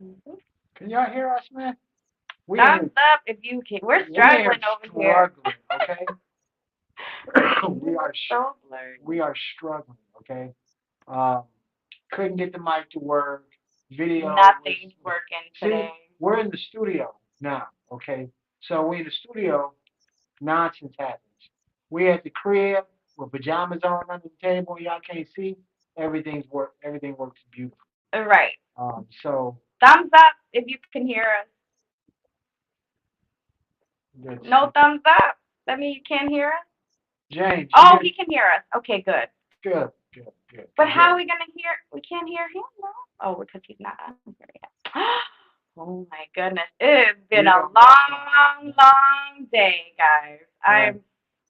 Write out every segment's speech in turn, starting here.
Mhm. Can y'all hear us, man? We Thumbs in up if you can. We're we in here struggling over here. struggling, okay? we are So blurry. we are struggling, okay? Um, couldn't get the mic to work. Video was Nothing's working see, today. we're in the studio now, okay? So we in the studio, nonsense happens. We at the crib with pajamas on under the table, y'all can't see. Everything works beautiful. Right. So Thumbs up if you can hear us. let's No see. thumbs up. That means you can't hear us? James, you Oh, hear? he can hear us. Okay, good. Good, good, good, But good. how are we gonna hear? We can't hear him, no? Oh, because he's not on here yet. Oh my goodness, it's been We a don't got time. long, long day, guys. Right. I'm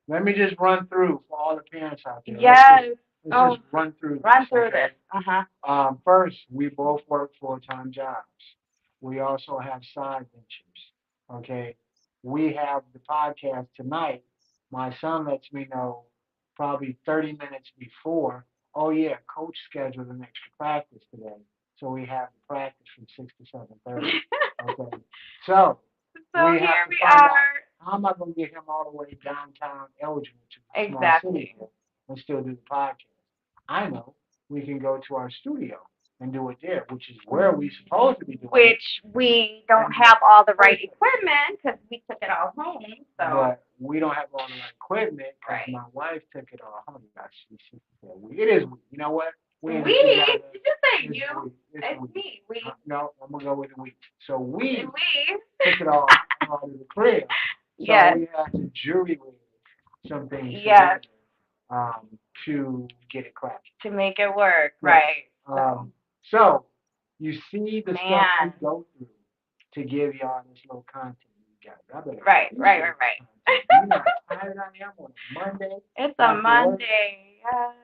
Let me just run through for all the parents out there. yes. Let's Oh, just run through run this, through okay? this. Uh-huh. First, we both work full-time jobs. We also have side ventures, okay? We have the podcast tonight. My son lets me know probably 30 minutes before, oh yeah, coach scheduled an extra practice today. So we have the practice from 6 to 7:30. Okay. So So we have here to we find out are. how am I going to get him all the way downtown Elgin, which is a small city Exactly. here, and still do the podcast. I know we can go to our studio and do it there, which is where we supposed to be doing it. Which we don't have all the right equipment because we took it all home. So But we don't have all the right equipment because right. my wife took it all home. She said, it is we. You know what? We in this We? together. Did you say It's you? we. It's It's we. me. We. No, I'm gonna go with the we. So we We. took it all to the crib. So Yes. we have to jury rig some things together Yes. um, to get it cracking. To make it work. Yes. Right. So So you see the stuff we man. go through to give y'all this little content you got. I better Right. Right. appreciate Right. the Right. content. You know how tired I am on a Monday It's a after work. Monday. Yes.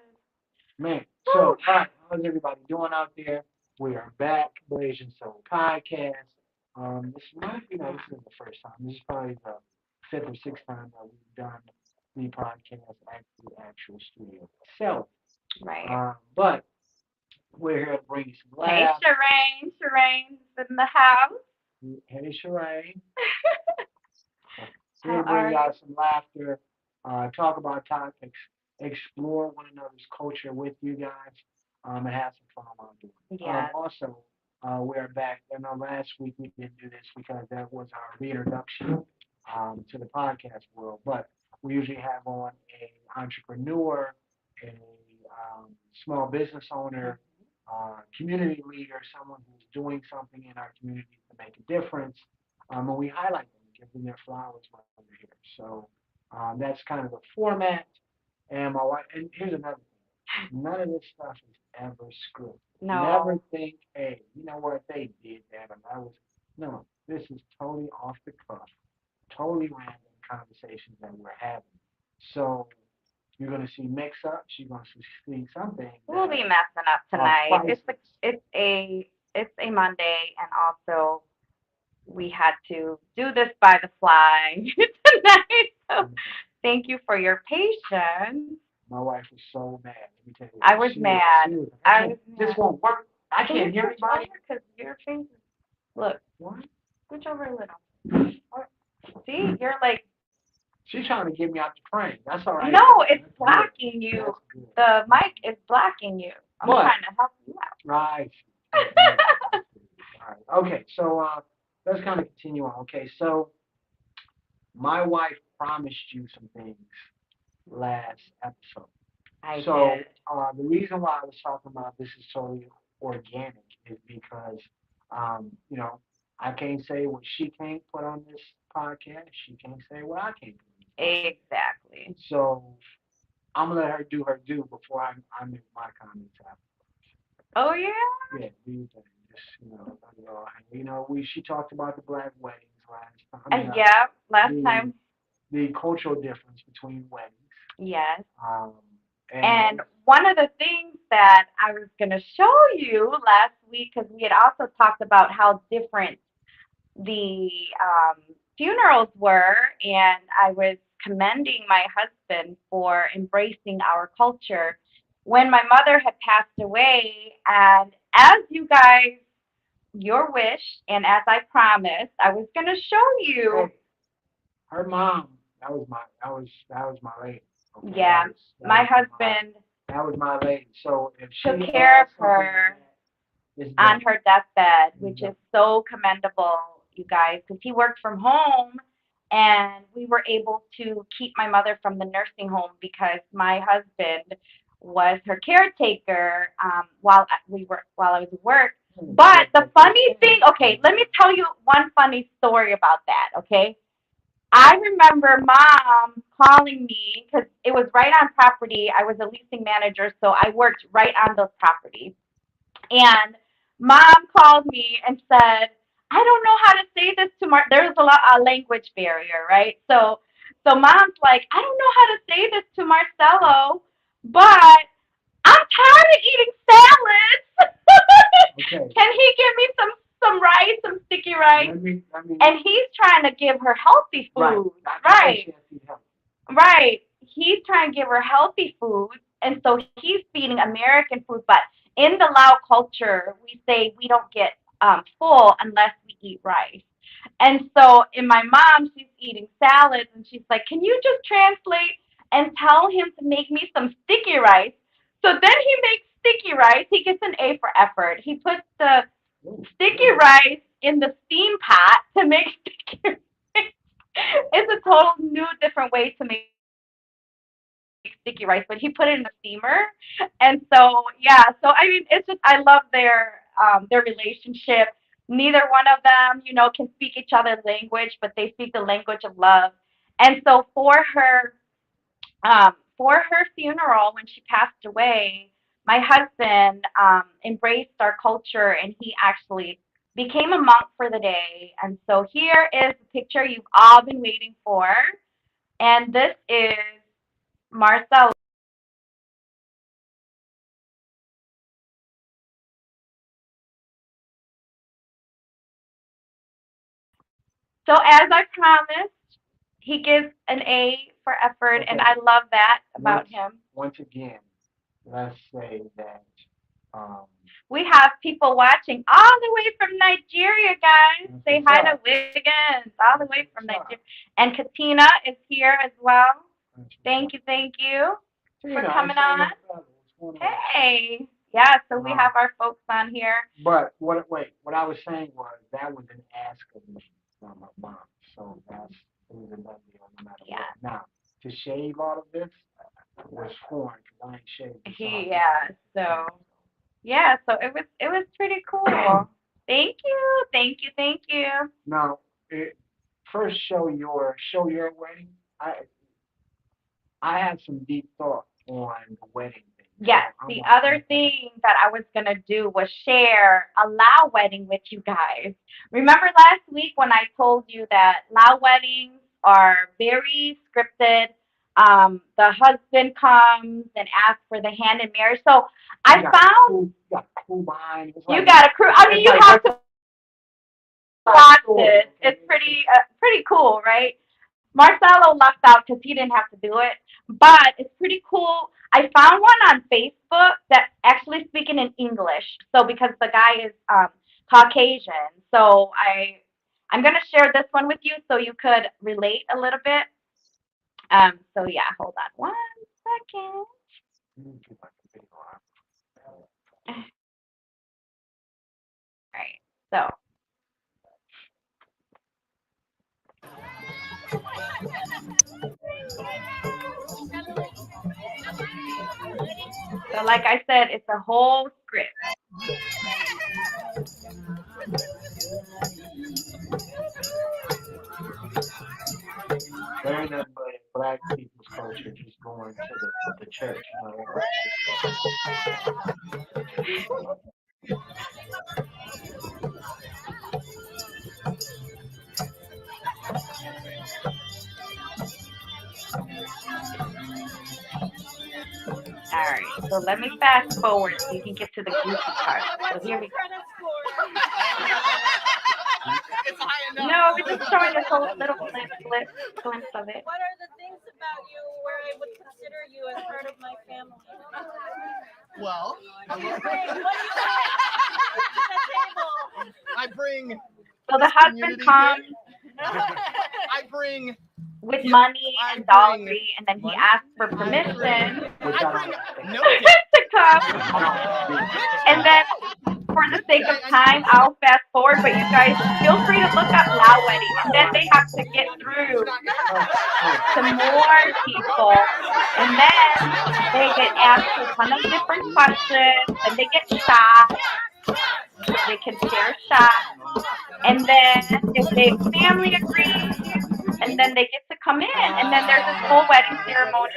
Man, so Whew. all right, how's everybody doing out there? We are back, Blazing Soul Podcast. This might, this isn't the first time. This is probably the fifth or sixth time that we've done the podcast at the actual studio itself. Right. But we're here to bring you some Hey, laughs. Shireen. Shireen's in the house. Hey, Sheree. Here How to bring are y'all you? some laughter, talk about topics, explore one another's culture with you guys, and have some fun while doing it. Yes. Also, we're back. I know last week we didn't do this because that was our reintroduction to the podcast world, but we usually have on a entrepreneur, a small business owner, community leader, someone who's doing something in our community to make a difference, and we highlight them, give them their flowers while they're here. So that's kind of the format. And my wife, and here's another thing: none of this stuff is ever scripted. Never No. think, hey, you know what, they did that, and that was no. This is totally off the cuff, totally random conversations that we're having. So you're gonna see mix-ups. You're gonna see something We'll that be messing up are tonight. priceless. It's a Monday, and also we had to do this by the fly tonight. So thank you for your patience. My wife was so mad. Let me tell you, I was she mad. was like, I was this mad. won't work. I Can you can't hear switch anybody. over? Because your face is, look, What? switch over a little. See, you're like, She's trying to get me out the frame. That's all right. no, it's That's good. blocking you. That's good. The mic is blocking you. I'm But trying to help you right. All right. Okay. So let's kind of continue on. Okay. So my wife promised you some things last episode. I So did. the reason why I was talking about this is totally organic is because I can't say what she can't put on this podcast. She can't say what I can't put on this podcast. Exactly. So I'm gonna let her do her do before I make my comments after. Oh yeah. Yeah, do your thing. Just we she talked about the black weddings last time. Yeah. Last The time. the cultural difference between weddings. Yes. Um, And and one of the things that I was going to show you last week, because we had also talked about how different the funerals were, and I was commending my husband for embracing our culture when my mother had passed away. And as you guys your wish, and as I promised, I was gonna show you. Hey, her mom, that was my lady. Okay, Yeah, my husband that was my lady. So if she took care of has something like her that, it's on done. her deathbed, It's which done. is so commendable, you guys, because he worked from home and we were able to keep my mother from the nursing home because my husband was her caretaker while I was at work. But the funny thing, okay, let me tell you one funny story about that, okay? I remember mom calling me because it was right on property. I was a leasing manager, so I worked right on those properties. And mom called me and said, I don't know how to say this to There's a language barrier, right? So mom's like, I don't know how to say this to Marcelo, but I'm tired of eating salads. Okay. Can he give me some rice, some sticky rice? And he's trying to give her healthy food. Right. Right. He's trying to give her healthy food, and so he's feeding American food. But in the Lao culture, we say we don't get full unless we eat rice. And so, in my mom, she's eating salads, and she's like, "Can you just translate and tell him to make me some sticky rice?" So then he makes sticky rice. He gets an A for effort. He puts the sticky rice in the steam pot to make sticky rice. It's a total new, different way to make sticky rice, but he put it in the steamer. And so, yeah, so I mean, it's just I love their relationship. Neither one of them, can speak each other's language, but they speak the language of love. And so for her funeral when she passed away, my husband embraced our culture and he actually became a monk for the day. And so here is the picture you've all been waiting for. And this is Marcelo. So as I promised, he gives an A for effort, and Okay. I love that about him. Once again, let's say that um, We have people watching all the way from Nigeria, guys. that's Say what's hi to up. Wiggins, all the That's way from what's Nigeria. up. And Katina is here as well. That's what's up. Thank you for Tina, I coming saw on. my brother. What's going on? Hey. Yeah, so we Um, have our folks on here. but what I was saying was that was an ask of me from her mom. So it was a done deal no matter what. Yeah. Now, to shave all of this was foreign because I ain't shaved this all. Yeah, so it was pretty cool. Thank you. Now, first show your wedding. I have some deep thought on the wedding thing. Yes, the other thing that I was gonna do was share a Lao wedding with you guys. Remember last week when I told you that Lao weddings are very scripted? The husband comes and asks for the hand in marriage. So I found you got a crew behind. you got a crew. I mean, you have to watch this. It's pretty cool, right? Marcelo lucked out because he didn't have to do it, but it's pretty cool. I found one on Facebook that's actually speaking in English. So because the guy is Caucasian, so I'm gonna share this one with you so you could relate a little bit. So yeah, hold on one second. All right. So like I said, it's a whole script. There ain't nothing but in black people's culture just going to the church. All right. So let me fast forward so you can get to the goofy part. So here we go. No, we're just showing a little glimpse of it. What are the things about you where I would consider you as part of my family? Well, What do you bring? What do you bring to the table? bring So the this husband community comes I bring with Yep, money I and bring dollary, and then he money. asks for I permission Which I I bring don't no understand. gift. to come. I don't agree with that. And then, for the sake of time, I'll fast forward, but you guys feel free to look up Lao Wedding, and then they have to get through to more people, and then they get asked a ton of different questions, and they get shots. They can share shots, and then if the family agrees, and then they get to come in, and then there's this whole wedding ceremony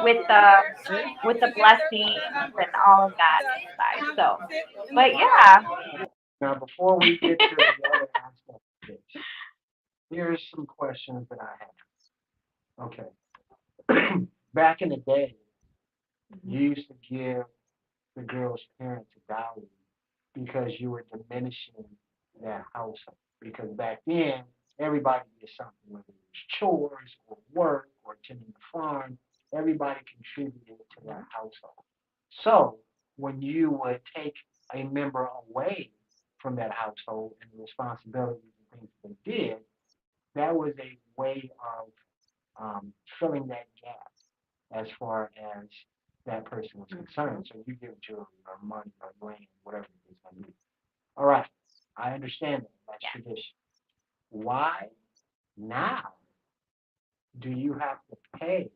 with the blessings and all of that inside. So, but yeah, Now, before we get to the other aspect of this, here's some questions that I have. Okay. Back in the day, you used to give the girl's parents a dowry because you were diminishing that household. Because back then, everybody did something, whether it was chores or work or tending the farm, everybody contributed to that household. So when you would take a member away from that household and the responsibilities and things they did, that was a way of filling that gap as far as that person was concerned. So you give jewelry or money or land, whatever it is going to be. All right, I understand that. That's tradition. Why now do you have to pay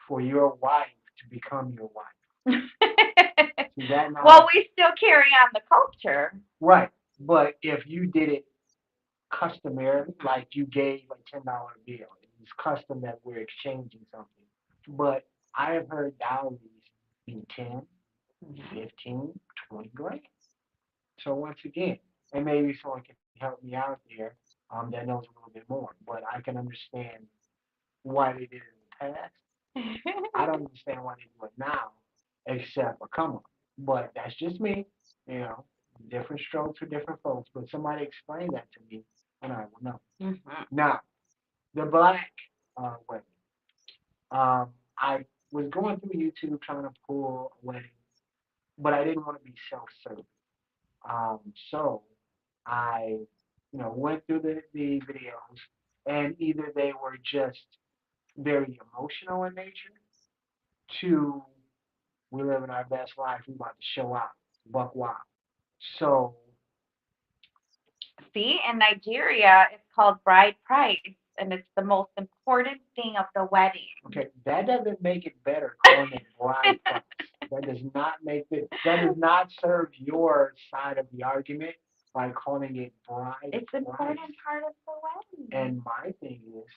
for your wife to become your wife? See that now? well, we still carry on the culture. Right, but if you did it customary, like you gave a $10 bill, it's custom that we're exchanging something. But I have heard dowries be 10, 15, 20 grand. So once again, and maybe someone can help me out there that knows a little bit more. But I can understand why they did it in the past. I don't understand why they do it now, except a come up. But that's just me, you know. Different strokes for different folks. But somebody explain that to me, and I will know. Now, the black wedding. I was going through YouTube trying to pull a wedding, but I didn't want to be self-serving. So I, went through the videos, and either they were just very emotional in nature, to we live in our best life, we about to show out, buck wild. So, See, in Nigeria, it's called bride price, and it's the most important thing of the wedding. okay, that doesn't make it better calling it bride price. That does not make it. That does not serve your side of the argument by calling it bride It's an price. important part of the wedding. And my thing is,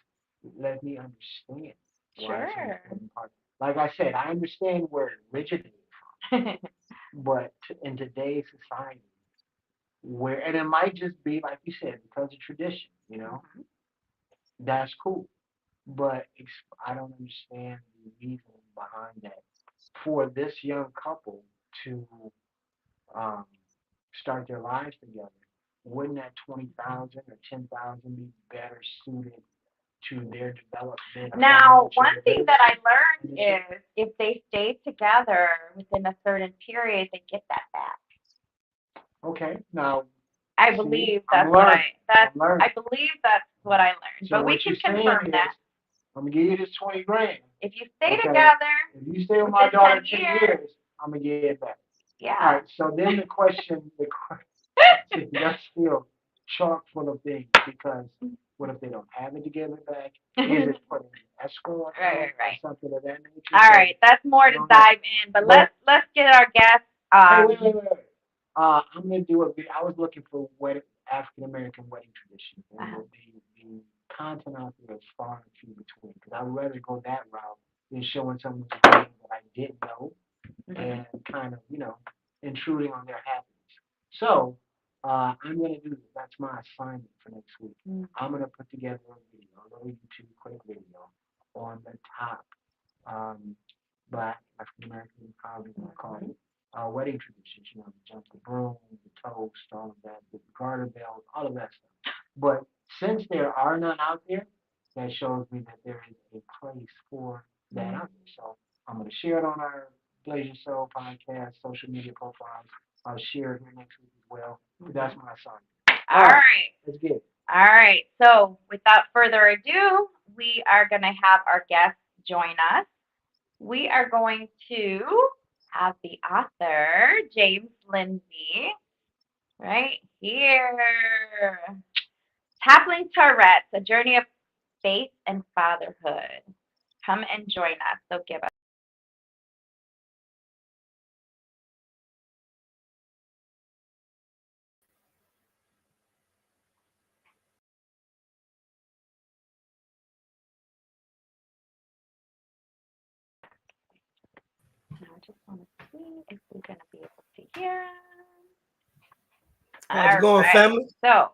let me understand why it's an Sure. important part. Like I said, I understand where it originated from, but in today's society, where and it might just be like you said because of tradition, that's cool. But I don't understand the reason behind that for this young couple to um, start their lives together. Wouldn't that 20,000 or 10,000 be better suited to their development? Now, one thing that I learned is if they stay together within a certain period, they get that back. Okay, now I see, believe I'm that's what learning. I I'm learning. believe that's what I learned. So But we what can you're saying confirm is, that. I'm gonna give you this 20 grand. If you stay Okay. together, If you stay with my within daughter 10 10 years, years, I'm gonna get it back. yeah. All right. So then the question, that's still chock full of things because what if they don't have it to give it back? Is it put in escrow account Right. or something of that nature? All right, that's more to dive in, but let's get our guests. Hey, wait. I'm gonna do a video. I was looking for African American wedding traditions, and the content out there is far and few between. Because I would rather go that route than showing someone things that I didn't know and kind of intruding on their happiness. So I'm gonna do this. That's my assignment for next week. I'm gonna put together a video, a little YouTube quick video on the top black African American, however you want to call it, wedding traditions. The jump the broom, the toast, all of that, the garter bells, all of that stuff. But since there are none out there, that shows me that there is a place for that out there. So I'm going to share it on our Blaze Your Soul podcast, social media profiles. I'll share it here next week as well. That's my son. All right. Let's get it. All right. So without further ado, we are going to have our guests join us. We are going to have the author, James Lindsey, right here. Toppling Tourettes, A Journey of Faith and Fatherhood. Come and join us. So give us. I just want to see if we're going to be able to hear him. How's it All going, right. family? So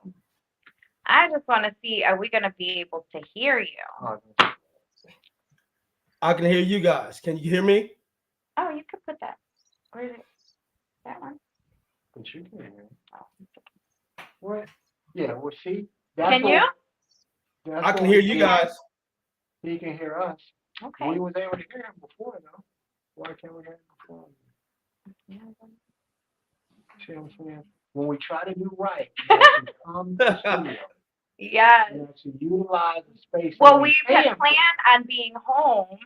I just want to see, are we going to be able to hear you? Oh, I can hear you guys. Can you hear me? Oh, you could put that. Where is it? That one? but you can hear it. Oh. What? Yeah, well, see? That's Can you? That's I can what hear we you did. guys. He can hear us. Okay. We was able to hear him before, though. Why can't we hear him before? See what I'm saying? When we try to do right, we actually come to the studio. Yes. We actually utilize the space. Well, that we pay had him for. planned on being home.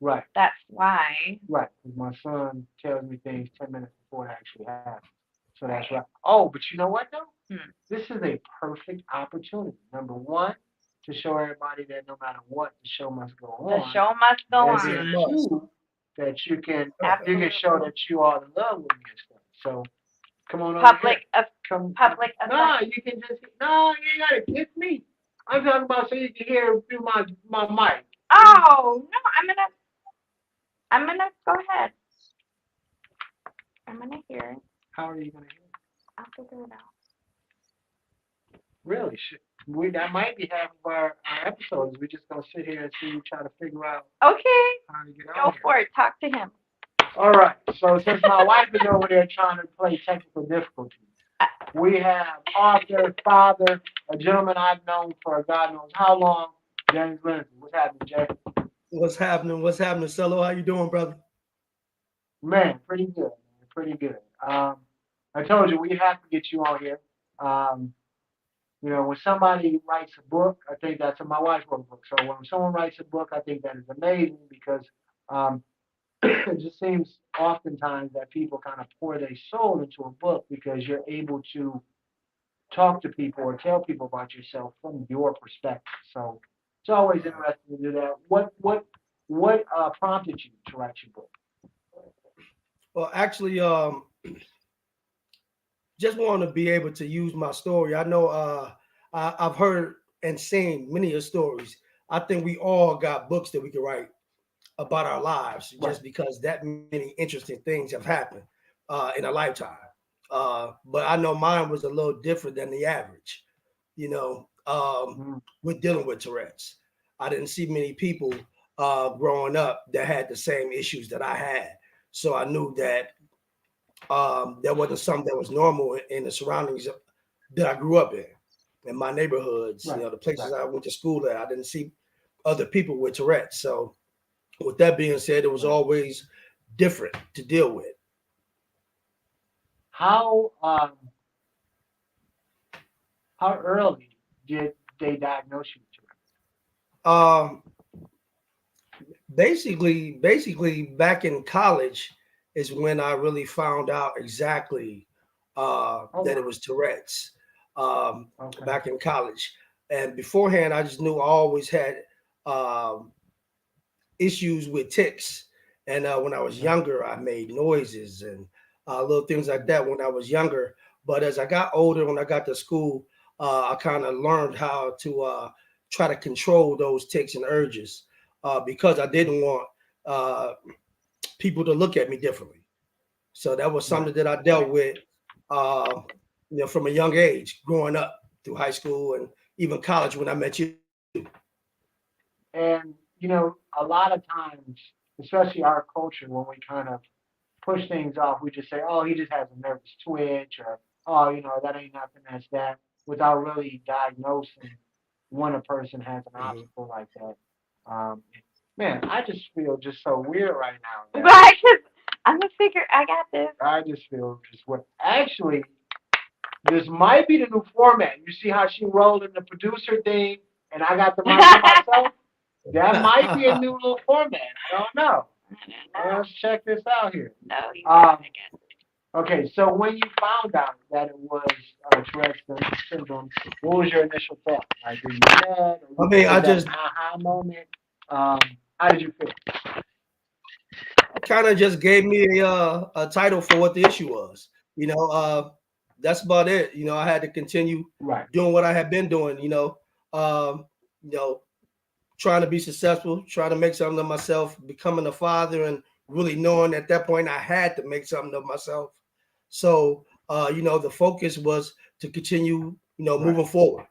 Right, That's why. right. 'Cause my son tells me things 10 minutes before it actually happens. So that's right. Oh, but you know what, though? This is a perfect opportunity. Number one, to show everybody that no matter what, the show must go on. The show must go And on. then two, that you can Absolutely. show that you are in love with me and stuff. So come on over Public, here. Come. public. No, you can just no. You ain't gotta kiss me. I'm talking about so you can hear through my mic. Oh no, I'm gonna go ahead. I'm gonna hear it. How are you gonna hear? I'll figure it out. Really? That might be half of our episodes. We're just gonna sit here and see try to figure out Okay, how to get go on. for it. Talk to him. All right. So since my wife is over there trying to play technical difficulties, we have author, father, a gentleman I've known for God knows how long, James Lindsey. What's happening, Jay? What's happening? What's happening, Cello? How you doing, brother? Man, pretty good. Man. Pretty good. I told you we have to get you on here. You know, when somebody writes a book, I think that's my wife wrote a book. So when someone writes a book, I think that is amazing because it just seems oftentimes that people kind of pour their soul into a book because you're able to talk to people or tell people about yourself from your perspective. So it's always interesting to do that. What prompted you to write your book? Well, actually, just want to be able to use my story. I know I've heard and seen many of stories. I think we all got books that we can write about our lives Right. just because that many interesting things have happened in a lifetime. But I know mine was a little different than the average. You know, with dealing with Tourette's, I didn't see many people growing up that had the same issues that I had. So I knew that that wasn't something that was normal in the surroundings that I grew up in my neighborhoods, Right. you know, the places Right. I went to school at. I didn't see other people with Tourette's. So with that being said, it was always different to deal with. How early did they diagnose you with Tourette's? Um, basically back in college is when I really found out exactly that it was Tourette's Okay. back in college. And beforehand, I just knew I always had um, issues with ticks. And when I was younger, I made noises and little things like that when I was younger. But as I got older, when I got to school, I kind of learned how to try to control those ticks and urges because I didn't want people to look at me differently. So that was something that I dealt with, you know, from a young age, growing up through high school and even college when I met you. And you know, a lot of times, especially our culture, when we kind of push things off, we just say, "Oh, he just has a nervous twitch," or "Oh, you know, that ain't nothing, that's that," without really diagnosing when a person has an obstacle like that. Um, man, I just feel just so weird right now. That Right, 'cause I'm gonna figure. I got this. I just feel just what actually This might be the new format. You see how she rolled in the producer thing, and I got the mic to myself. That might be a new little format. I don't know. Let's check this out here. No, you got Um, it again. okay, so when you found out that it was Tourette's syndrome, what was your initial thought? Like, were you mad, I or mean, was I that an just aha moment? How did you feel? kind of just gave me a title for what the issue was. You know, that's about it. You know, I had to continue Right, doing what I had been doing. Um, you know, trying to be successful, trying to make something of myself, becoming a father, and really knowing at that point I had to make something of myself. So, the focus was to continue, right. moving forward.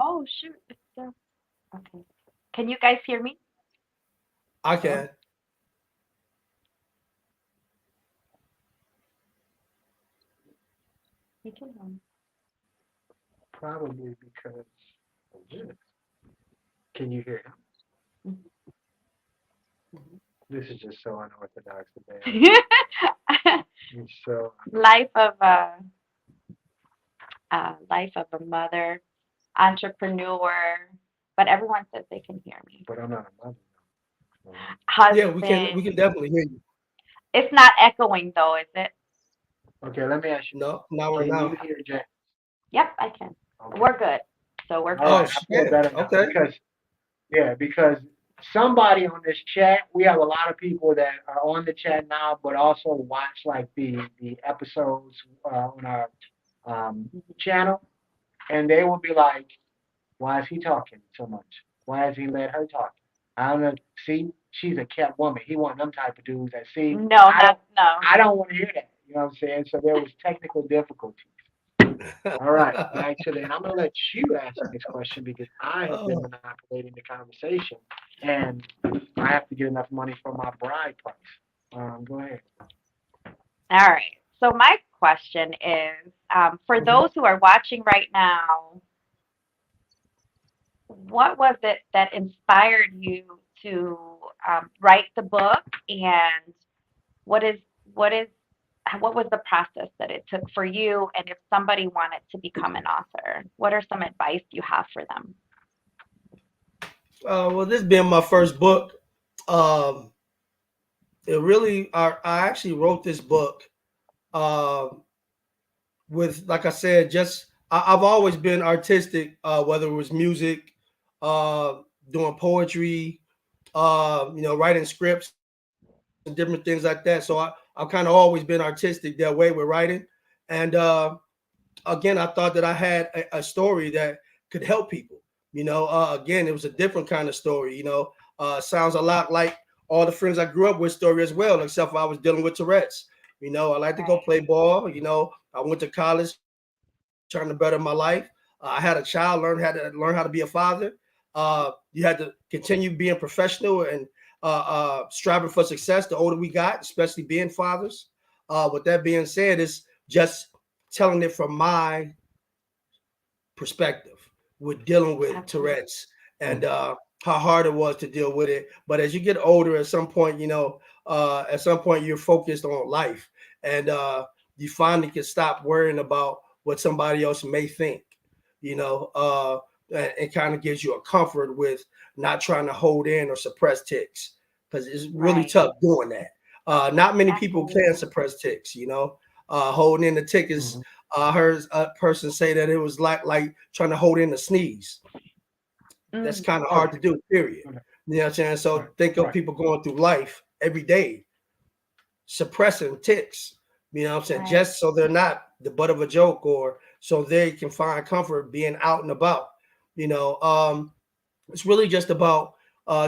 Oh shoot, it's still okay. Can you guys hear me? I Huh? can. You can hear me. Probably because of this. Can you hear him? This is just so unorthodox today. It's so life unorthodox. of life of a mother, entrepreneur, but everyone says they can hear me. But I'm not a mother. So, Yeah, we can Husband. definitely hear you. It's not echoing though, is it? okay, let me ask you this. No, not right Can you now. hear James? Yep, I can. Okay. We're good. So we're All good. Oh, right, I feel shit. better now Okay. because somebody on this chat, we have a lot of people that are on the chat now, but also watch like the episodes on our channel, and they will be like, "Why is he talking so much? Why has he let her talk?" I don't know. See, she's a kept woman. He want them type of dudes that see. No, I don't. not no. I don't want to hear that. You know what I'm saying? So there was technical difficulties. All right, back to the, and I'm going to let you ask the next question because I have been Oh, manipulating the conversation, and I have to get enough money for my bride price. Go ahead. All right. So my question is, for mhm. those who are watching right now, what was it that inspired you to write the book, and what is what is what was the process that it took for you? And if somebody wanted to become an author, what are some advice you have for them? Well, this being my first book, um, it really, I actually wrote this book uh, with, like I said, I've always been artistic, whether it was music, uh, doing poetry, writing scripts and different things like that. So I've kind of always been artistic that way with writing. And again, I thought that I had a story that could help people. Again, it was a different kind of story. Sounds a lot like all the friends I grew up with story as well, except for I was dealing with Tourette's. I like to go Right. play ball. I went to college trying to better my life. I had a child, learn how to be a father. You had to continue being professional and striving for success. The older we got, especially being fathers. With that being said, it's just telling it from my perspective with dealing with Absolutely. Tourette's and how hard it was to deal with it. But as you get older, at some point you're focused on life, and you finally can stop worrying about what somebody else may think. You know, and it kind of gives you a comfort with not trying to hold in or suppress ticks because it's really Right. tough doing that. Not many people can Absolutely. suppress ticks. Holding in the tick is Mm-hmm. I heard a person say that it was like trying to hold in a sneeze. That's Mm. kind of hard Okay. to do, period. Okay. You know what I'm saying? Right. So think of Right. people going through life every day, suppressing ticks, you know what I'm saying? Right. Just so they're not the butt of a joke or so they can find comfort being out and about. You know, it's really just about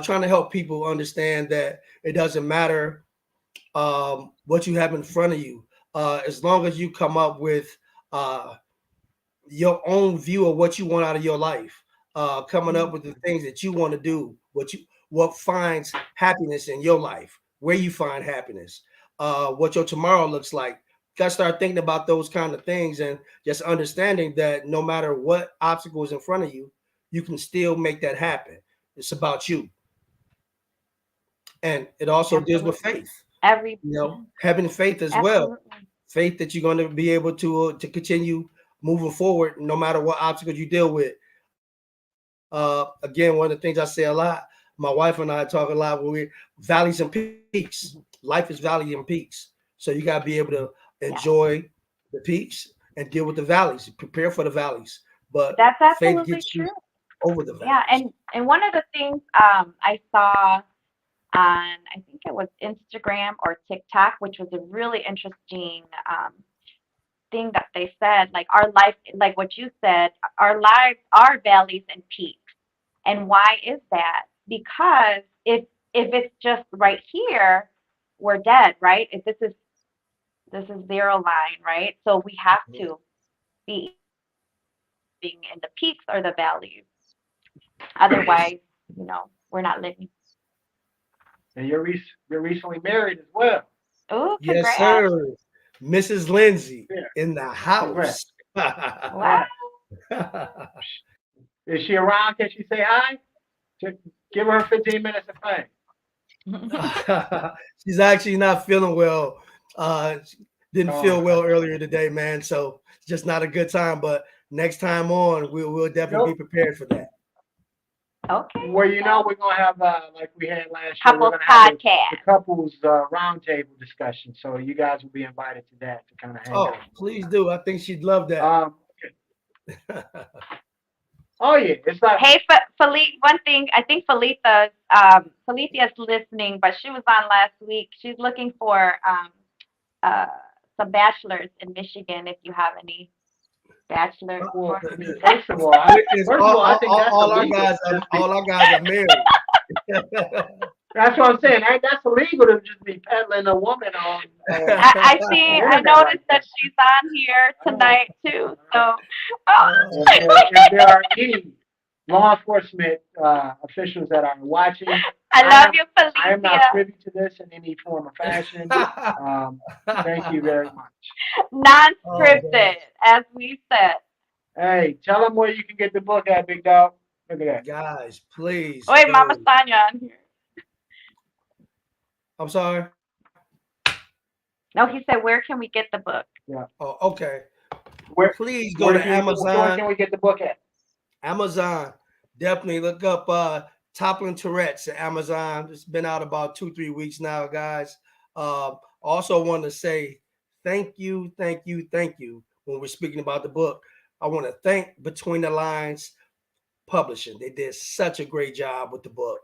trying to help people understand that it doesn't matter what you have in front of you. As long as you come up with uh, your own view of what you want out of your life, coming up with the Mm. things that you want to do, what finds happiness in your life, where you find happiness, what your tomorrow looks like. Got to start thinking about those kind of things and just understanding that no matter what obstacle is in front of you, you can still make that happen. It's about you, and it also deals with Absolutely. faith. Every Having faith as well. absolutely. faith that you're going to be able to continue moving forward, no matter what obstacles you deal with. Again, one of the things I say a lot. My wife and I talk a lot when we valleys and peaks. Life is valley and peaks. So you got to be able to Yeah, enjoy the peaks and deal with the valleys. Prepare for the valleys, but that's faith absolutely gets you true. over the Yeah, valleys. and one of the things I saw on I think it was Instagram or TikTok, which was a really interesting thing that they said, like our life, like what you said, our lives are valleys and peaks. And why is that? Because if it's just right here, we're dead, right? If this is zero line, right? So we have to be being in the peaks or the valleys. Otherwise, we're not living. And you're recently married as well. Oh, Yes, congrats. sir. Mrs. Lindsay Yeah. in the Congrats. house. Wow. Congrats. Is she around? Can she say hi? Just give her 15 minutes of fame. She's actually not feeling well. She didn't Oh, feel okay. well earlier today, man. So it's just not a good time. But next time on, we'll definitely be Nope. prepared for that. Okay. Well, you know, Well, we're gonna have like we had last year. We're couples gonna have the podcast. couples roundtable discussion. So you guys will be invited to that to kind of hang Oh, out. please do. I think she'd love that. Um. Oh yeah, it's like Hey, Felipe. One thing I think Felicia's listening, but she was on last week. She's looking for uh some bachelors in Michigan. If you have any bachelor well. for me. It's First of all, I think that's illegal. Just be all our guys are married. that's what I'm saying. That's illegal to just be peddling a woman on I the see. I internet like noticed that that. she's on here I don't. tonight too. I don't. So, oh, If there are any law enforcement officials that are watching, I I love am you, I am not Felicia. privy to this in any form or fashion. Um, thank you very much. Oh Non-scripted, gosh, as we said. Hey, tell them where you can get the book at, big dog. Look at that. guys, please Wait, Mama do. Sonia on here. I'm sorry. No, he said, where can we get the book? Yeah. Oh, okay. Where Please go where to can you where Amazon. can we get the book at? Amazon. Definitely look up Toppling Tourette's at Amazon. It's been out about 2-3 weeks now, guys. Also want to say thank you, thank you, thank you. When we're speaking about the book, I want to thank Between the Lines Publishing. They did such a great job with the book.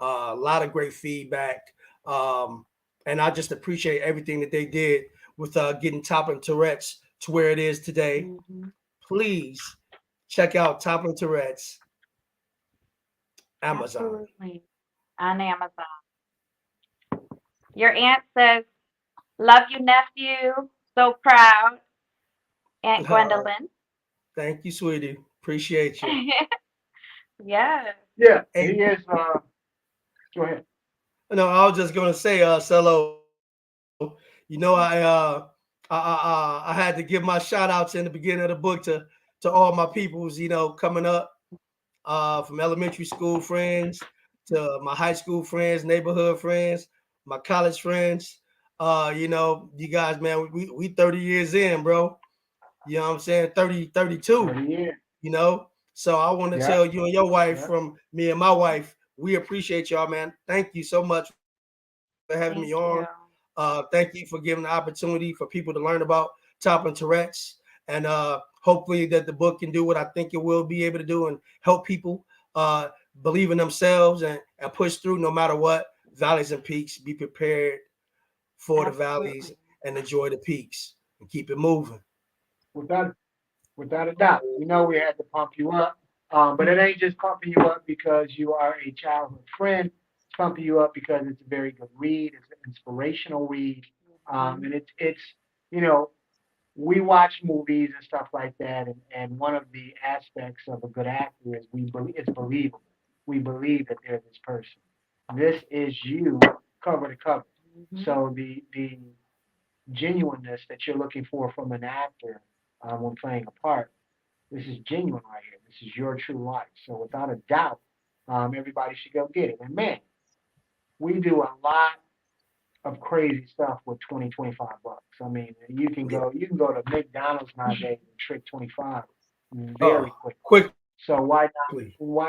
A lot of great feedback. Um, and I just appreciate everything that they did with getting Toppling Tourette's to where it is today. Hmm. Please check out Toppling Tourette's Amazon. Absolutely. On Amazon. Your aunt says, love you, nephew. So proud. Aunt Gwendolyn. Thank you, sweetie. Appreciate you. Yes. Yeah, he Hey, is. Go ahead. no, I was just gonna say, Cello. I had to give my shout outs in the beginning of the book to all my peoples, coming up from elementary school friends to my high school friends, neighborhood friends, my college friends. You guys, man, we 30 years in, bro. You know what I'm saying? 32. 30 years. you know. So I want to Yeah, tell you and your wife yeah. from me and my wife, we appreciate y'all, man. Thank you so much for having me on. Thank you. Thank you for giving the opportunity for people to learn about Toppling Tourette's. And hopefully that the book can do what I think it will be able to do and help people uh, believe in themselves and push through no matter what. Valleys and peaks. Be prepared for the valleys Absolutely. and enjoy the peaks and keep it moving. Without without a doubt. We know we had to pump you up, but it ain't just pumping you up because you are a childhood friend. It's pumping you up because it's a very good read. It's an inspirational read, Hmm. and it's you know we watch movies and stuff like that, and one of the aspects of a good actor is we believe it's believable. We believe that they're this person. This is you cover to cover. Hmm. So the genuineness that you're looking for from an actor when playing a part, this is genuine right here. This is your true life. So without a doubt, everybody should go get it. And man, we do a lot of crazy stuff with 20, 25 bucks. I mean, Yeah. you can go to McDonald's nowadays and trick 25 very Oh, quickly. quickly. So why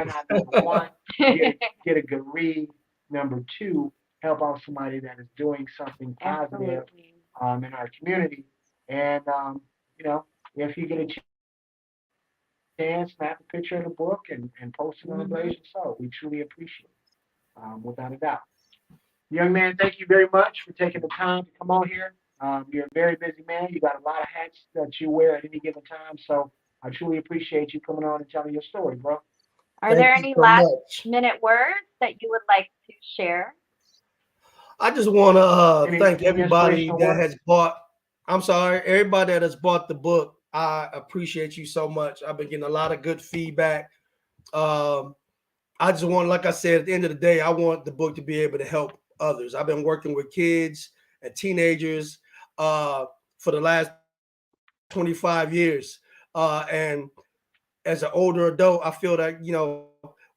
not number one, get a good read. Number two, help out somebody that is doing something positive Absolutely. in our community. And you know, if you get a chance, snap a picture of the book and post it on Blaze and So. We truly appreciate it, without a doubt. Young man, thank you very much for taking the time to come on here. You're a very busy man. You got a lot of hats that you wear at any given time. So I truly appreciate you coming on and telling your story, bro. Are Thank there you any so last much. minute words that you would like to share? I just want to thank Any everybody inspirational that words? has bought. I'm sorry, everybody that has bought the book. I appreciate you so much. I've been getting a lot of good feedback. Um, I just want, like I said, at the end of the day, I want the book to be able to help others. I've been working with kids and teenagers for the last 25 years. And as an older adult, I feel that,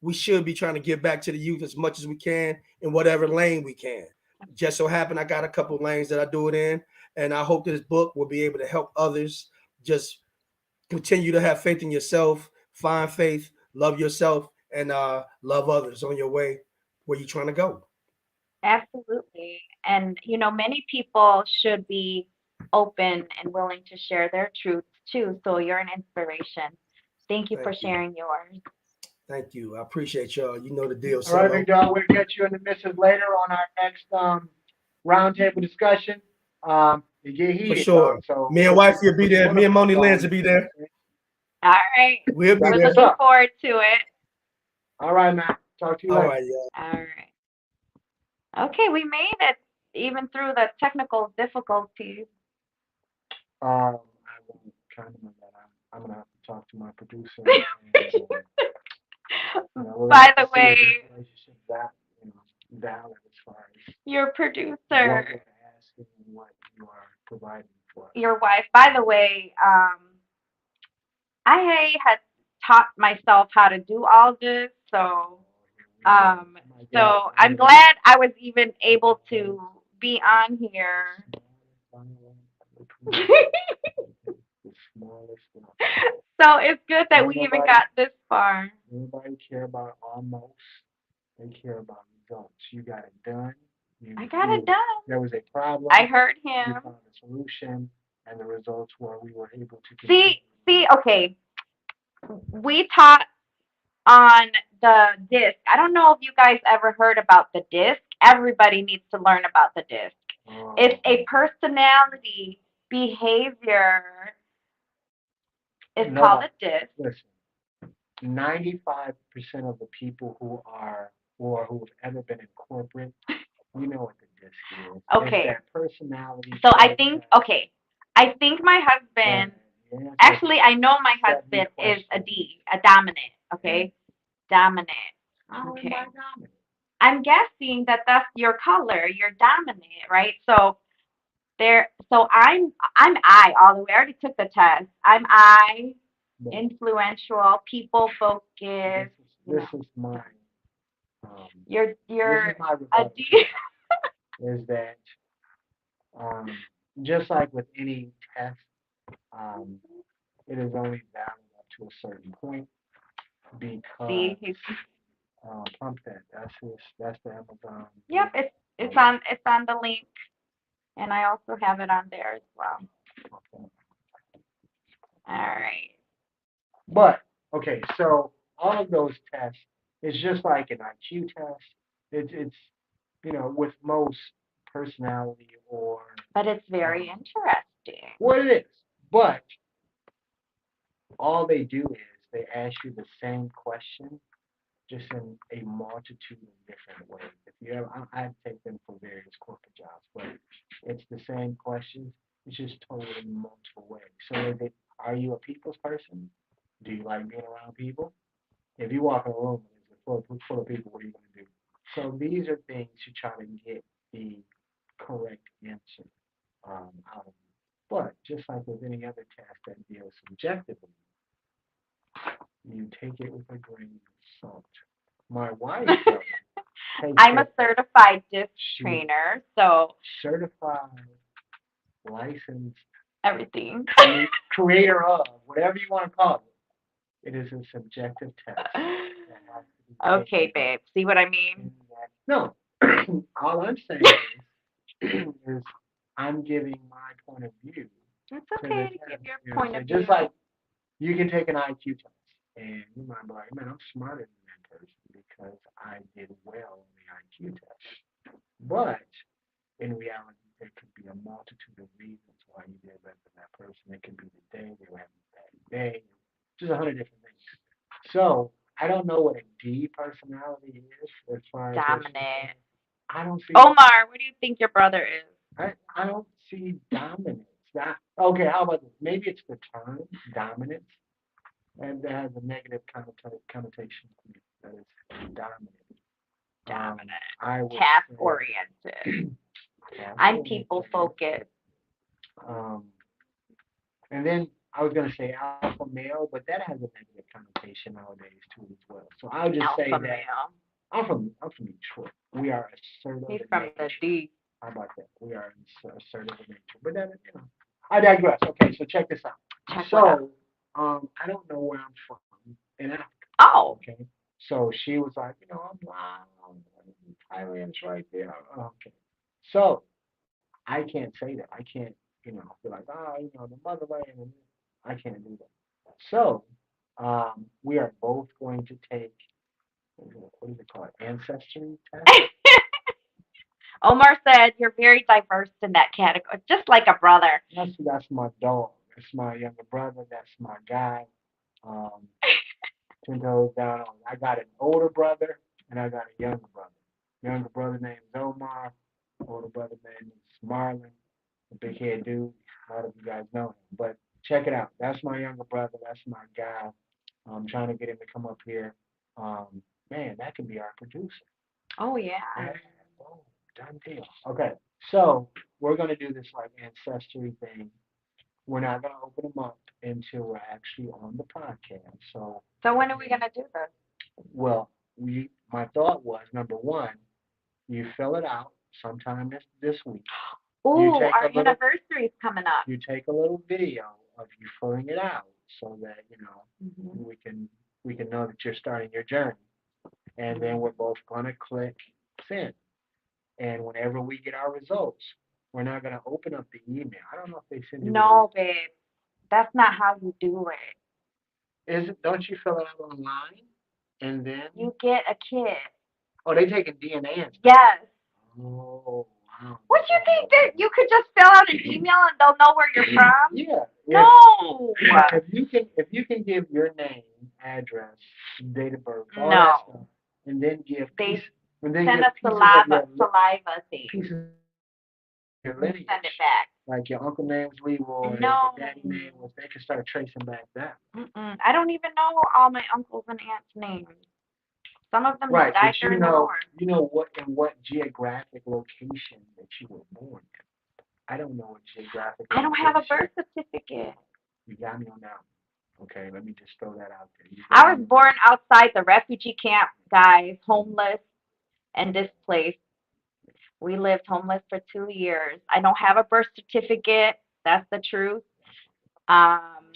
we should be trying to give back to the youth as much as we can in whatever lane we can. Just so happen I got a couple of lanes that I do it in. And I hope this book will be able to help others just continue to have faith in yourself, find faith, love yourself, and love others on your way where you're trying to go. Absolutely. And many people should be open and willing to share their truths too. So you're an inspiration. Thank you for Thank you. sharing yours. Thank you. I appreciate y'all. You know the deal, All right, big Solo. dog. We'll get you and the missus later on our next roundtable discussion. It get For heated, dog. sure. So Me and wife will be put your there. foot Me up and on Moni the Lens gas. will be there. All right. We'll be That's We're what's there. looking up. forward to it. All right, man. Talk to you All later. right, y'all. All right. Okay, we made it even through the technical difficulties. I will kind of that. I'm gonna have to talk to my producer, and we're gonna By have to the see if way, this relationship that valid as far as your what producer, we're asking and what you are providing for us. your wife, by the way, I had taught myself how to do all this, so Here we go. um, Oh my God, so I I'm know glad I was even able the to be on the here. smallest funny one between the smallest one. So it's good that we Don't even nobody got this far. Nobody care about almost. They care about results. You got it done. I got it done. There was a I problem. heard You him. found a solution, and the results were we were able to continue. See, okay. We taught on the disc. I don't know if you guys ever heard about the disc. Everybody needs to learn about the disc. It's a personality behavior. It's called Nobody. a disc. Listen, 95% of the people or who have ever been in corporate, you know what the disc is. It's Okay. that personality So I trait think, that, okay. I think my that husband, answers actually, I know my 70 husband is a questions. D, a dominant. Okay. Dominant. How am Okay. I dominant? I'm guessing that that's your color. You're dominant, right? So I'm I all the way. I already took the test. I'm I, But influential, people this focused. is You this know, is my um, you're this is you're my a rebuttal D. to that. Is that um, just like with any test, um, it is only valid up to a certain point because See, he's, pump that. That's the Amazon yep. link. It's on the link, and I also have it on there as well. Okay. All right. But okay, so all of those tests, it's just like an IQ test. It's with most personality or But it's very um, interesting. what it is. But all they do is they ask you the same question, just in a multitude of different ways. If you ever, I take them for various corporate jobs, but it's the same questions. It's just told in multiple ways. So is it, are you a people's person? Do you like being around people? If you walk in a room and it's full of people, what are you going to do? So these are things to try to get the correct answer out of you. But just like with any other test that deals subjectively, you take it with a grain of salt. My wife, though, take I'm a it. certified disc She trainer, so certified, licensed, everything. creator of, whatever you want to call it. It is a subjective test that has to be Okay, taken babe. See what I mean? in that. No, all I'm saying is I'm giving my point of view It's to okay the to give test. your You know what I'm point of saying? view. Just like you can take an IQ test and you might be like, man, I'm smarter than that person because I did well on the IQ test. But in reality, there could be a multitude of reasons why you did better than that person. It could be the day they were having a bad day, just 100 different things. So I don't know what a D personality is as far as this. Dominant. I don't see. Omar, what do you think your brother is? I don't see dominance. That okay? How about this? Maybe it's the term dominance, and that has a negative connotation to me. That is dominant. Dominant. I would Task say oriented. task I'm people oriented. focused. Um, and then I was going to say alpha male, but that has a negative connotation nowadays too as well. So I'll just say Alpha that male. I'm from Detroit. We are assertive He's in from the nature. D. How about that? We are assertive in nature. But then I digress. Okay, so check this out. Check what out. So I don't know where I'm from in Africa. Oh, Okay, so she was like, I'm loud. Thailand's right there. Okay, so I can't say that. I can't, be like, the motherland, and I can't do that. So, we are both going to take, what is it called? Ancestry test? Omar said you're very diverse in that category, just like a brother. That's my dog. That's my younger brother. That's my guy. Um, 10 toes down on. I got an older brother and I got a younger brother. Younger brother named Omar. Older brother name is Marlon. A big head dude. A lot of you guys know him. But check it out. That's my younger brother. That's my guy. I'm trying to get him to come up here. Man, that can be our producer. Oh yeah. Yeah. Oh, done deal. Okay. So we're gonna do this like ancestry thing. We're not gonna open them up until we're actually on the podcast. So So when are we gonna do this? well, my thought was number one, you fill it out sometime this week. You Ooh, take our a little anniversary's coming up. you take a little video of you filling it out so that Hmm. we can know that you're starting your journey, and then we're both gonna click send. And whenever we get our results, we're not gonna open up the email. I don't know if they send you No, babe, that's not how you do it. is it? Don't you fill it out online and then You get a kit. they taking DNA and stuff. Yes. Oh wow. What you think that you could just fill out an email and they'll know where you're from? Yeah. No. If you can give your name, address, date of birth, all that No. stuff, and then give They pieces, and then send give a pieces of your saliva thing. pieces of your We lineage, send it back. like your uncle name was Leroy, No. your daddy name was. They can start tracing back that. Mm-mm. I don't even know all my uncles and aunts' names. Some of them Right, but died during the war. you know what in what geographic location that you were born in. I don't know what geographic I don't have a location. birth certificate. You got me on that one. Okay, let me just throw that out there. You I got was me on born outside the refugee camp, guys, homeless and displaced. We lived homeless for 2 years. I don't have a birth certificate. That's the truth. Um,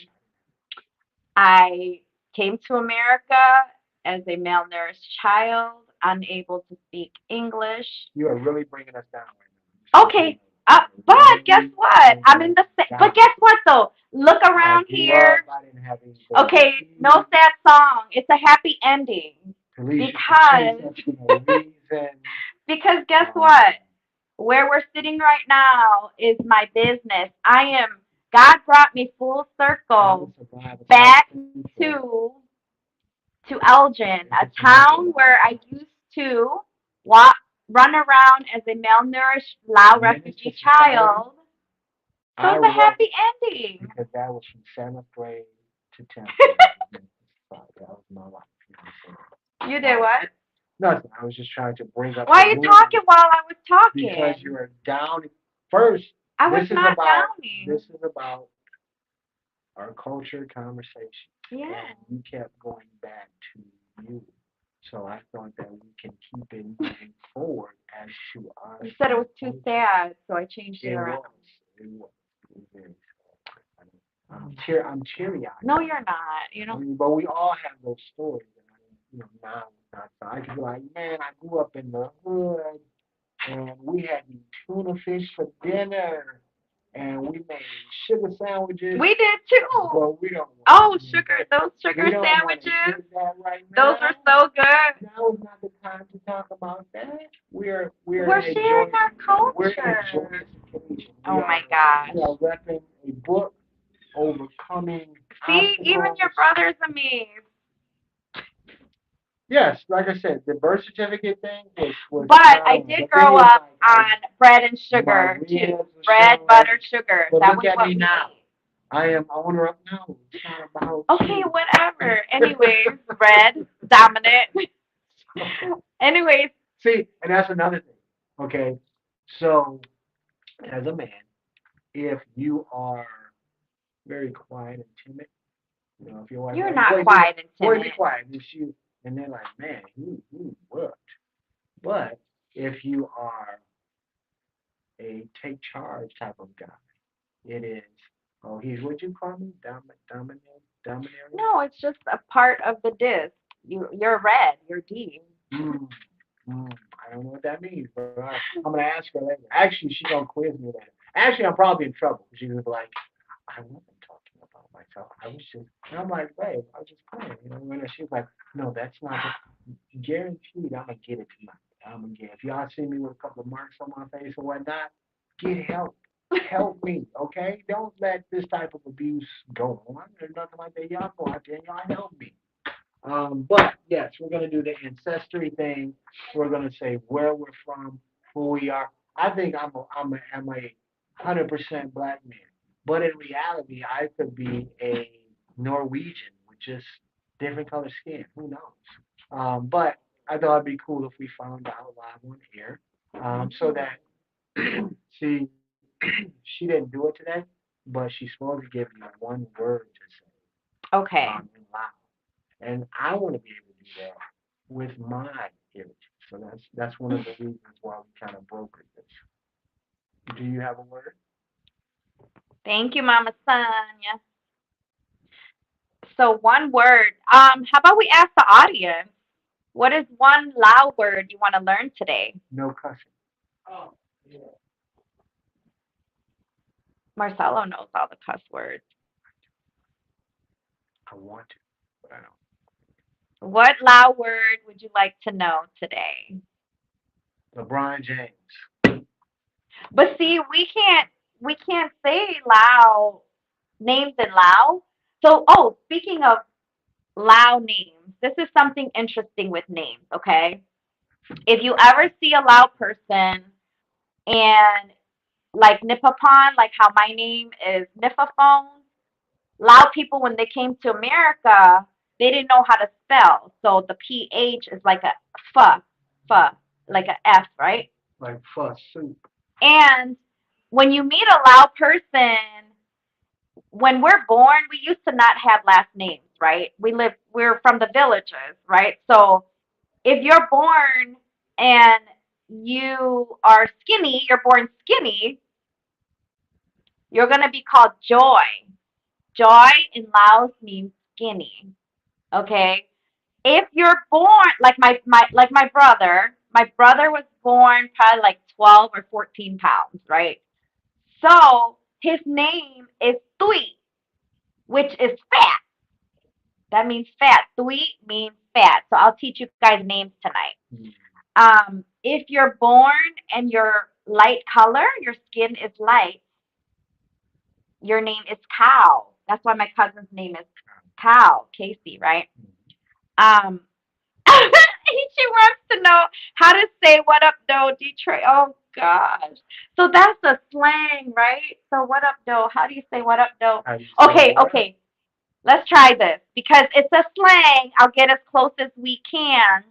I came to America as a malnourished child, unable to speak English. You are really bringing us down right now. Okay, but guess what? I'm in the same. But guess what though? Look around here. I didn't have any. Okay, no sad song. It's a happy ending because because guess what? Where we're sitting right now is my business. God brought me full circle back to to Elgin, a town where I used to walk, run around as a malnourished Lao refugee child. So it's a happy ending. Because that was from 7th grade to 10th grade. That was my life. You did what? Nothing. I was just trying to bring up. Why are you talking while I was talking? Because you are down. First, I was not downing. This is about our culture conversation. Yeah. And you kept going back to you. So I thought that we can keep it moving forward as to us. You said it was too sad, so I changed it It around. was. It was. It was very sad. I'm teary eyed. No, you're not. You know. But we all have those stories, and now not so I can be like, man, I grew up in the hood, and we had these tuna fish for dinner, and we made sugar sandwiches, We did too. but we don't want Oh, to. sugar, those sugar We don't want to sandwiches. do that right Those now. are so good. Now is not the time to talk about that. We're We're sharing enjoying our we're culture. enjoying this occasion. Oh my We are gosh. repping a book, overcoming See, even obstacles. your brother's amazed. Yes, like I said, the birth certificate thing was But I phenomenal. The did thing grow is, up like, on bread and my sugar ribs too. are Bread, showing. butter, sugar. But That look was at what me we now. ate. I am owner of no. It's not about Okay, you. whatever. Anyways, red, dominant. Anyways, See, and that's another thing. Okay, so as a man, if you are very quiet and timid, if your wife's you're like, not boy, be, quiet and boy, be timid. quiet, and they're like, man, he what? But if you are a take charge type of guy, it is, oh, he's what you call me, domineering. No, it's just a part of the disc. You're red. You're D. Mm, I don't know what that means, but I'm gonna ask her later. Actually, she's gonna quiz me later. Actually, I'm probably in trouble. She's gonna be like, I wasn't talking about myself. I was just, and I'm like, babe, I was just playing, And she's like, no, that's not guaranteed. I'm gonna get it tonight. I'm gonna get. If y'all see me with a couple of marks on my face or whatnot, get help. Help me, okay? Don't let this type of abuse go on or nothing like that. Y'all go out there and y'all help me. But yes, we're gonna do the ancestry thing. We're gonna say where we're from, who we are. I think I'm a 100% black man, but in reality, I could be a Norwegian with just different color skin. Who knows? But I thought it'd be cool if we found out live on air, so that she she didn't do it today, but she's supposed to give you one word to say Okay. in loud. And I want to be able to do that with my heritage. So that's one of the reasons why we kind of brokered this. Do you have a word? Thank you, Mama Sonia. So one word. How about we ask the audience? What is one loud word you want to learn today? No cussing. Marcelo knows all the cuss words. I want to, but I don't. What loud word would you like to know today? LeBron James. But see, we can't say loud names in loud. So, oh, speaking of loud names, this is something interesting with names, okay? If you ever see a loud person and like Nipapon, like how my name is Nipaphone, loud people when they came to America, they didn't know how to spell. So the PH is like a f, like a F, right? Like fuss soup. And when you meet a loud person, when we're born, we used to not have last names, right? We're from the villages, right? So if you're born and you are skinny, you're born skinny, you're going to be called Joy. Joy in Laos means skinny. Okay? If you're born like my brother was born probably like 12 or 14 pounds, right? So his name is Tui, which is fat. That means fat. Tui means fat. So I'll teach you guys names tonight. Mm. If you're born and you're light color, your skin is light, your name is Cow. That's why my cousin's name is Cow, Casey, right? Um, she wants to know how to say what up, though, Detroit. Oh gosh. So that's a slang, right? So what up, though? How do you say what up, though? How do you say Okay, what? okay. Let's try this because it's a slang. I'll get as close as we can.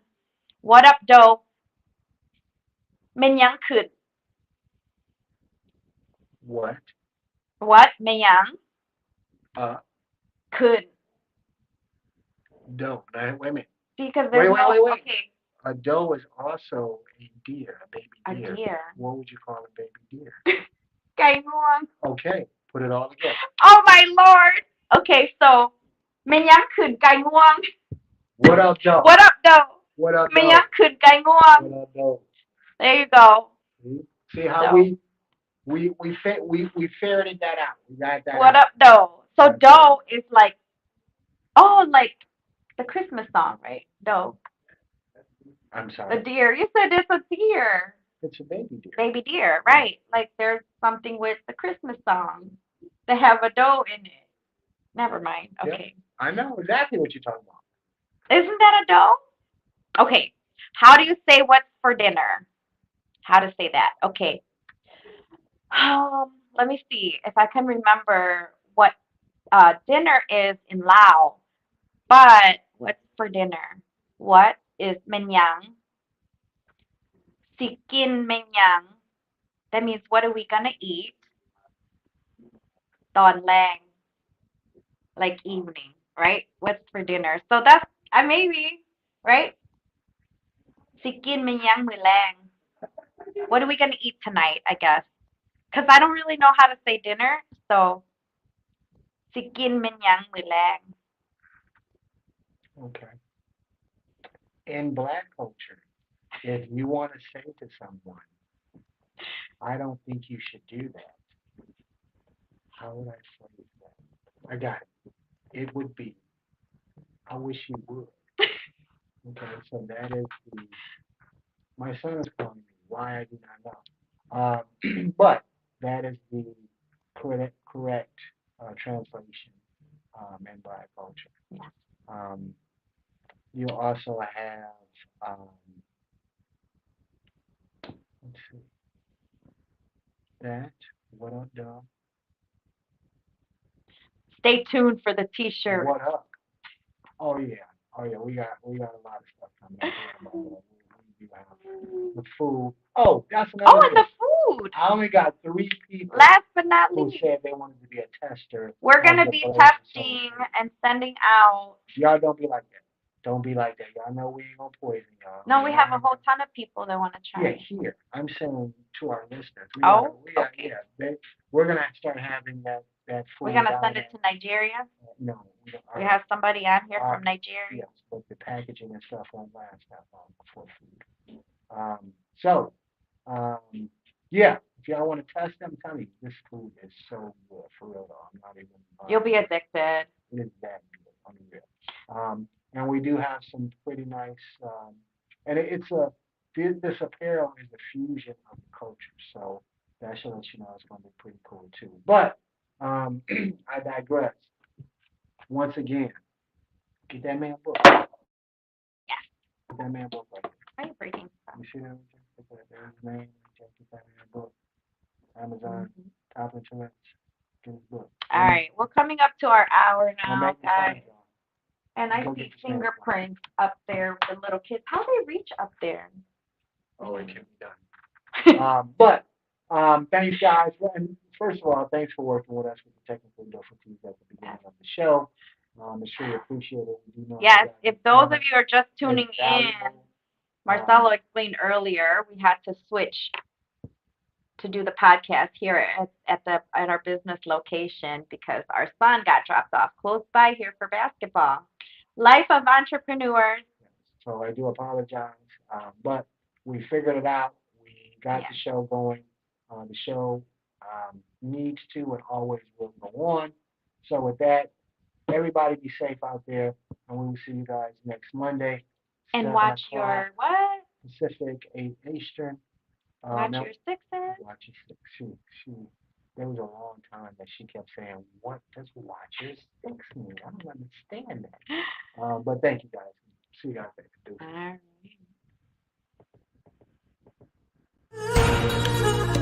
What up, though? Menyang kun. What? What? Menyang Uh, kun. don't. Wait a minute. Because there's Wait, no wait, wait. okay, A doe is also a deer, a baby a deer. deer. What would you call a baby deer? Kainguang. Okay, put it all together. Oh my lord. Okay, so Minyak could Kainguang. What up, doe? What up, though? What up, doe? Minyak could Kainguang. What up, doe? There you go. See how So, we ferreted that out. We got that what out. up, though? So, That's doe is like, oh, like the Christmas song, right? Doe. I'm The sorry. deer. You said it's a deer. It's a baby deer. Baby deer, right? Like there's something with the Christmas song. They have a doe in it. Never mind. Yep. Okay. I know exactly what you're talking about. Isn't that a doe? Okay. How do you say what's for dinner? How to say that? Okay. Let me see if I can remember what dinner is in Lao. But what's for dinner? What is menyang? Sikin menyang. That means what are we gonna eat? Ton lang, like evening, right? What's for dinner? So that's I maybe, right? Sikin menyang milang. What are we gonna eat tonight? I guess, because I don't really know how to say dinner. So sikin menyang milang. Okay. In Black culture, if you want to say to someone, I don't think you should do that. How would I phrase that? I got it. It would be, I wish you would. Okay, so that is the, my son is calling me. Why I do not know. But that is the correct translation in Black culture. Yeah. Um, you also have, let's see, that. What up, dog? Stay tuned for the T-shirt. What up? Oh yeah, oh yeah. We got a lot of stuff coming up here. We do have the food. Oh, that's Oh, another and thing. the food. I only got 3 people Last but not who least, said they wanted to be a tester. we're of gonna the be Blazing Soul testing food. and sending out. Y'all don't be like that. Don't be like that. Y'all know we ain't gonna poison y'all. No, we have a whole ton of people that want to Yeah, try. here. I'm saying to our listeners. Oh, we got okay. yeah. We're gonna start having that food. We're gonna out send it at- to Nigeria. No, we don't. We have somebody on here our- from Nigeria. Yes, but the packaging and stuff won't last that long before food. So, yeah, if y'all want to test them, tell me this food is so good for real though. I'm not even. You'll be addicted. It is that good, unreal. And we do have some pretty nice, and it's a this apparel is a fusion of the culture, so that should let you know it's going to be pretty cool too. But I digress. Once again, get that man book. Yes. Get that man book right there. Why are you breaking stuff? You see that? There's his name. Get that man book. Amazon, Mhm. Toppling Tourette. Get his book. All right, we're coming up to our hour I'll now, make the sign, guys. y'all. And I Go see get the stamp. fingerprints up there with the little kids. How they reach up there? Oh, it can be done. But thanks, guys. And first of all, thanks for working with us with the technical difficulties at the beginning of the show. It's really appreciated. We do know Yes, that if those of you are just it's tuning in, valuable. Marcelo explained earlier we had to switch to do the podcast here at our business location because our son got dropped off close by here for basketball. Life of entrepreneurs. So I do apologize, but we figured it out. We got Yeah. the show going. The show needs to and always will go on. So with that, everybody be safe out there, and we will see you guys next Monday. And 7 watch o'clock your what? Pacific, 8 Eastern. Watch Now- your sixes. Watch your six. There was a long time that she kept saying, "What does watch your six mean?" I don't understand that. But thank you guys. See you guys later. All right.